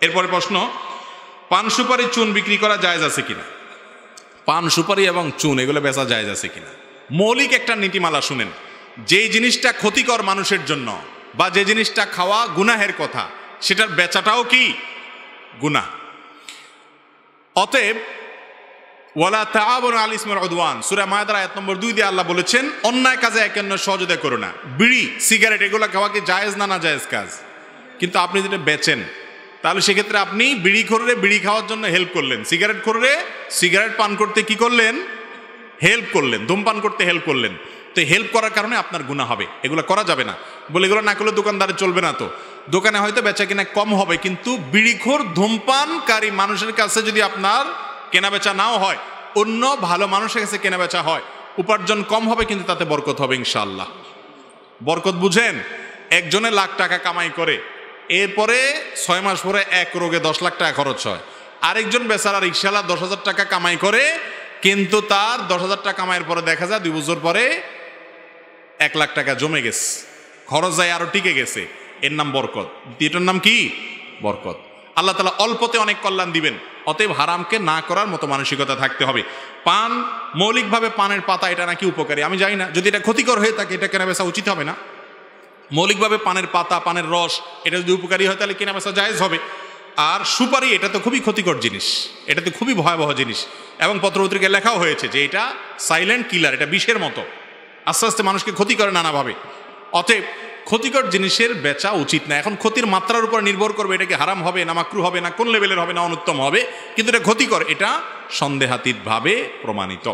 এরপরে প্রশ্ন, পান সুপারি চুন বিক্রি করা জায়েজ আছে কিনা? পান সুপারি এবং চুন এগুলো বেচা জায়েজ আছে কিনা? মৌলিক একটা নীতিমালা শুনেন, যেই জিনিসটা ক্ষতিকর মানুষের জন্য বা যে জিনিসটা খাওয়া গুনাহের কথা, সেটার বেচাটাও কি গুনাহ। অতএব ওয়ালা তাআওয়ানু আলাল ইসমি ওয়াল উদওয়ান, সূরা মায়েদার আয়াত নম্বর 2 দিয়ে আল্লাহ বলেছেন অন্যায় কাজে একে অন্যের সহযোগিতা করো না। বিড়ি সিগারেট এগুলো খাওয়া কি জায়েজ না না জায়েজ কাজ? কিন্তু আপনি যেটা বেচেন, তাহলে সেক্ষেত্রে আপনি বিড়ি খোররে বিড়ি খাওয়ার জন্য হেল্প করলেন, সিগারেট খোররে সিগারেট পান করতে কি করলেন? হেল্প করলেন, ধূমপান করতে হেল্প করলেন। তো হেল্প করার কারণে আপনার গুনাহ হবে, এগুলো করা যাবে না। বলে এগুলো না করলে দোকানদারে চলবে না। তো দোকানে হয়তো বেচা কিনা কম হবে, কিন্তু বিড়িখোর ধূমপানকারী মানুষের কাছে যদি আপনার কেনা বেচা নাও হয়, অন্য ভালো মানুষের কাছে কেনা বেচা হয়, উপার্জন কম হবে কিন্তু তাতে বরকত হবে ইনশাআল্লাহ। বরকত বুঝেন? একজনে লাখ টাকা কামাই করে, এরপরে 6 মাস পরে এক রোগে 10 লাখ টাকা খরচ হয়। আরেকজন বেচারা রিক্সাওয়ালা 10,000 টাকা কামাই করে, কিন্তু তার 10,000 টাকা কামাইয়ের পরে দেখা যায় 2 বছর পরে 1 লাখ টাকা জমে গেছে, খরচ যায় আরো টিকে গেছে। এর নাম বরকত। দ্বিতীয়টার নাম কি? বরকত। আল্লাহ তাআলা অল্পতে অনেক কল্যাণ দিবেন। অতএব হারামকে না করার মতো মানসিকতা থাকতে হবে। পান, মৌলিকভাবে পানের পাতা এটা নাকি উপকারী, আমি জানি না। যদি এটা ক্ষতিকর হয়ে থাকে এটা কেনা বেচা উচিত হবে না। মৌলিকভাবে পানের পাতা, পানের রস এটা যদি উপকারী হয় তাহলে কেনা বেচা জায়েজ হবে। আর সুপারি এটা তো খুবই ক্ষতিকর জিনিস, এটা তো খুবই ভয়াবহ জিনিস, এবং পত্রপত্রিকায় লেখাও হয়েছে যে এটা সাইলেন্ট কিলার, এটা বিষের মতো, আস্তে আস্তে মানুষকে ক্ষতি করে নানাভাবে। অতএব ক্ষতিকর জিনিসের বেচা উচিত না। এখন ক্ষতির মাত্রার উপর নির্ভর করবে এটা কি হারাম হবে না মাকরুহ হবে না কোন লেভেলের হবে না অনুত্তম হবে, কিন্তু এটা ক্ষতিকর, এটা সন্দেহাতীতভাবে প্রমাণিত।